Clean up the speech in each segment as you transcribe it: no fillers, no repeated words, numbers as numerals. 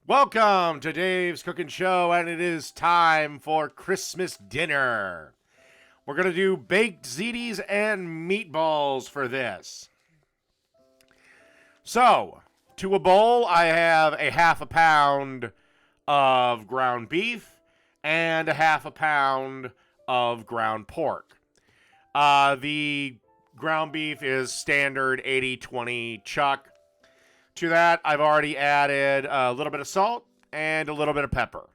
Welcome to Dave's Cooking Show, and it is time for Christmas dinner. We're going to do baked zitis and meatballs for this. So, to a bowl, I have a half a pound of ground beef and a half a pound of ground pork. The ground beef is standard 80-20 chuck. To that, I've already added a little bit of salt and a little bit of pepper.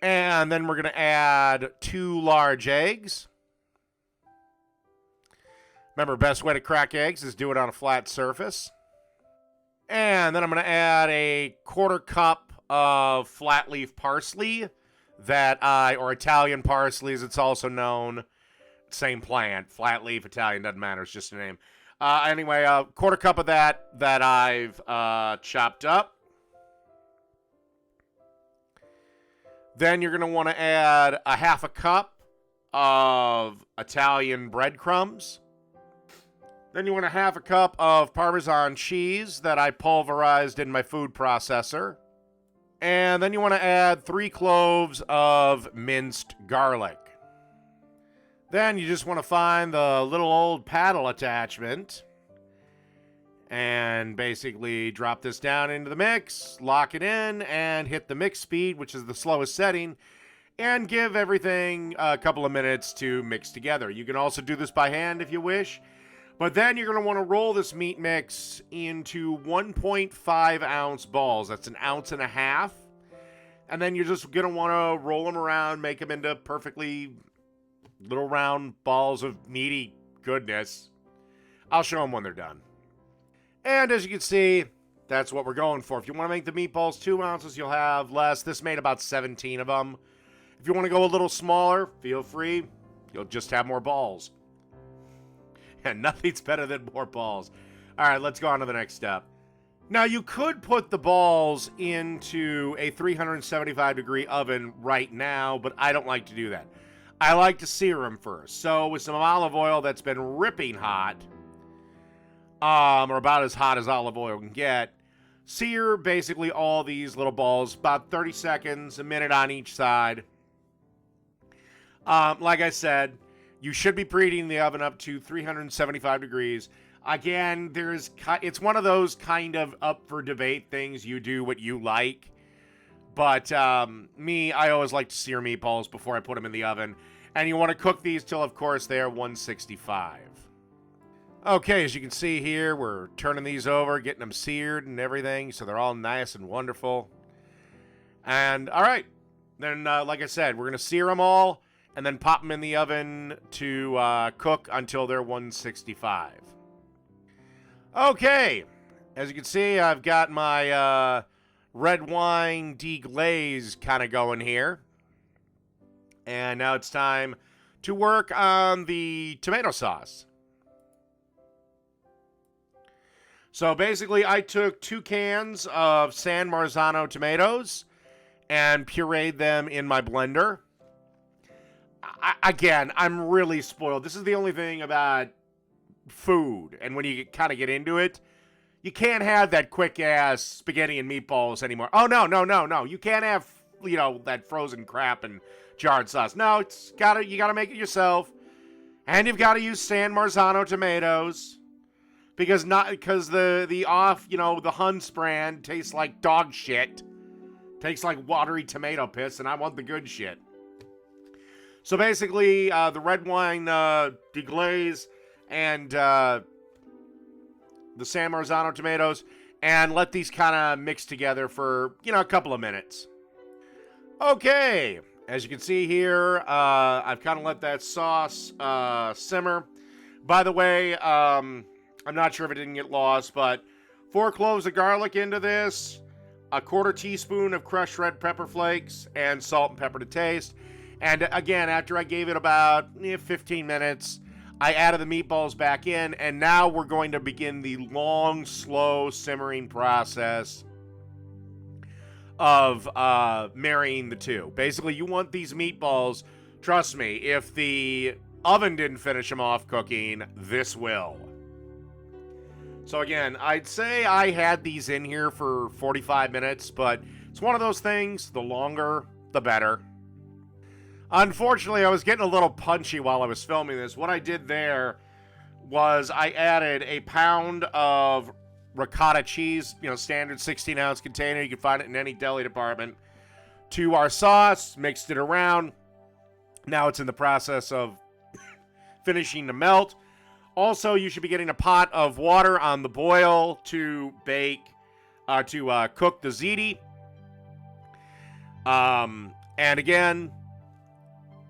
And then we're going to add 2 large eggs. Remember, best way to crack eggs is do it on a flat surface. And then I'm going to add a 1/4 cup of flat leaf parsley or Italian parsley as it's also known. Same plant, flat leaf, Italian, doesn't matter, it's just a name. Anyway, a 1/4 cup of that I've chopped up. Then you're going to want to add a half a cup of Italian breadcrumbs. Then you want a half a cup of Parmesan cheese that I pulverized in my food processor. And then you want to add 3 cloves of minced garlic. Then you just want to find the little old paddle attachment and basically drop this down into the mix, lock it in, and hit the mix speed, which is the slowest setting, and give everything a couple of minutes to mix together. You can also do this by hand if you wish, but then you're going to want to roll this meat mix into 1.5 ounce balls. That's 1.5 ounces. And then you're just going to want to roll them around, make them into perfectly little round balls of meaty goodness. I'll show them when they're done. And as you can see, that's what we're going for. If you want to make the meatballs 2 ounces, you'll have less. This made about 17 of them. If you want to go a little smaller, feel free. You'll just have more balls. And nothing's better than more balls. All right, let's go on to the next step. Now, you could put the balls into a 375-degree oven right now, but I don't like to do that. I like to sear them first. So with some olive oil that's been ripping hot, or about as hot as olive oil can get, sear basically all these little balls, about 30 seconds, a minute on each side. Like I said, you should be preheating the oven up to 375 degrees. Again, it's one of those kind of up for debate things. You do what you like. But I always like to sear meatballs before I put them in the oven. And you want to cook these till, of course, they are 165. Okay, as you can see here, we're turning these over, getting them seared and everything, so they're all nice and wonderful. And, all right, then, like I said, we're going to sear them all and then pop them in the oven to cook until they're 165. Okay, as you can see, I've got my red wine deglaze kind of going here. And now it's time to work on the tomato sauce. So basically, I took 2 cans of San Marzano tomatoes and pureed them in my blender. Again, I'm really spoiled. This is the only thing about food. And when you kind of get into it, you can't have that quick-ass spaghetti and meatballs anymore. Oh, no. You can't have, that frozen crap and jarred sauce. No, you gotta make it yourself. And you've got to use San Marzano tomatoes. Because the Hunt's brand tastes like dog shit. Tastes like watery tomato piss, and I want the good shit. So basically, the red wine deglaze and the San Marzano tomatoes, and let these kind of mix together for, a couple of minutes. Okay, as you can see here, I've kind of let that sauce simmer. By the way, I'm not sure if it didn't get lost, but 4 cloves of garlic into this, a 1/4 teaspoon of crushed red pepper flakes, and salt and pepper to taste. And again, after I gave it about 15 minutes, I added the meatballs back in, and now we're going to begin the long, slow simmering process of marrying the two. Basically, you want these meatballs, trust me, if the oven didn't finish them off cooking, this will. So again, I'd say I had these in here for 45 minutes, but it's one of those things, the longer, the better. Unfortunately, I was getting a little punchy while I was filming this. What I did there was I added a pound of ricotta cheese, standard 16-ounce container. You can find it in any deli department. To our sauce, mixed it around. Now it's in the process of finishing to melt. Also, you should be getting a pot of water on the boil to cook the ziti. And again,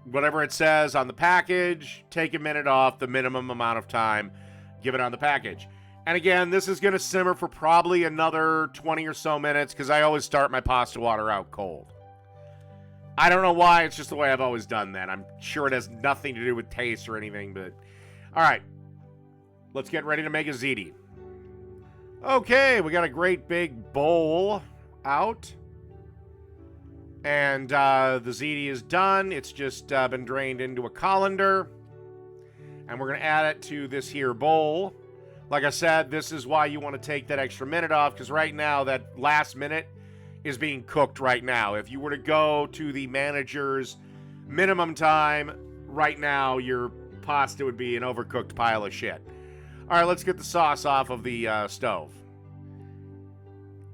whatever it says on the package, take a minute off the minimum amount of time given on the package. And again, this is going to simmer for probably another 20 or so minutes because I always start my pasta water out cold. I don't know why, it's just the way I've always done that. I'm sure it has nothing to do with taste or anything, but... Alright, let's get ready to make a ziti. Okay, we got a great big bowl out. And the ziti is done. It's just been drained into a colander. And we're going to add it to this here bowl. Like I said, this is why you want to take that extra minute off, because right now, that last minute is being cooked right now. If you were to go to the manager's minimum time, right now, your pasta would be an overcooked pile of shit. All right, let's get the sauce off of the stove.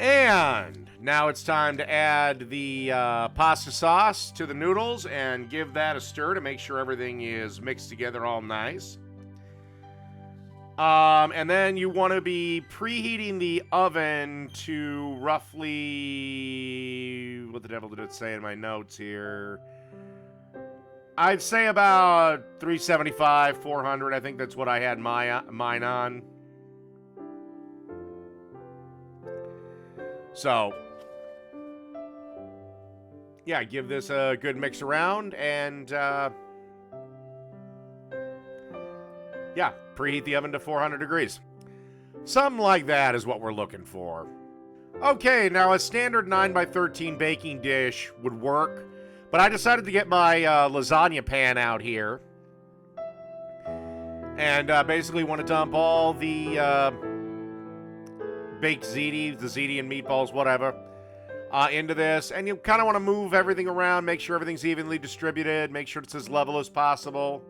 And now it's time to add the pasta sauce to the noodles and give that a stir to make sure everything is mixed together all nice. And then you want to be preheating the oven to roughly... What the devil did it say in my notes here? I'd say about 375, 400. I think that's what I had mine on. So, yeah, give this a good mix around and, yeah, preheat the oven to 400 degrees. Something like that is what we're looking for. Okay, now a standard 9x13 baking dish would work, but I decided to get my lasagna pan out here. And basically want to dump all the baked ziti, the ziti and meatballs, whatever, into this. And you kind of want to move everything around, make sure everything's evenly distributed, make sure it's as level as possible.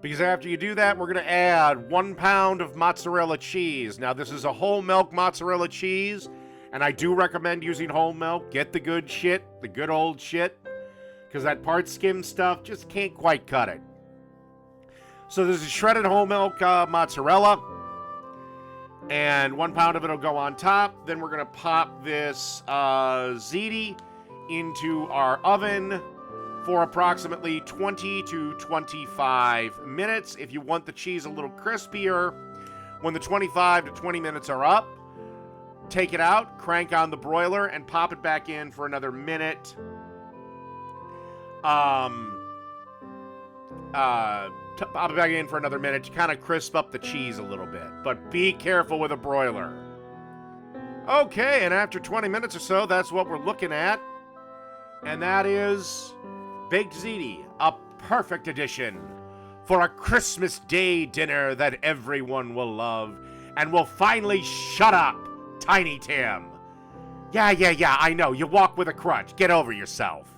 Because after you do that, we're going to add 1 pound of mozzarella cheese. Now, this is a whole milk mozzarella cheese, and I do recommend using whole milk. Get the good shit, the good old shit, because that part skim stuff just can't quite cut it. So this is shredded whole milk mozzarella, and 1 pound of it will go on top. Then we're going to pop this ziti into our oven for approximately 20 to 25 minutes. If you want the cheese a little crispier, when the 25 to 20 minutes are up, take it out, crank on the broiler, and pop it back in for another minute. Pop it back in for another minute to kind of crisp up the cheese a little bit. But be careful with a broiler. Okay, and after 20 minutes or so, that's what we're looking at. And that is Baked Ziti, a perfect addition for a Christmas Day dinner that everyone will love and will finally shut up, Tiny Tim. Yeah, I know, you walk with a crutch. Get over yourself.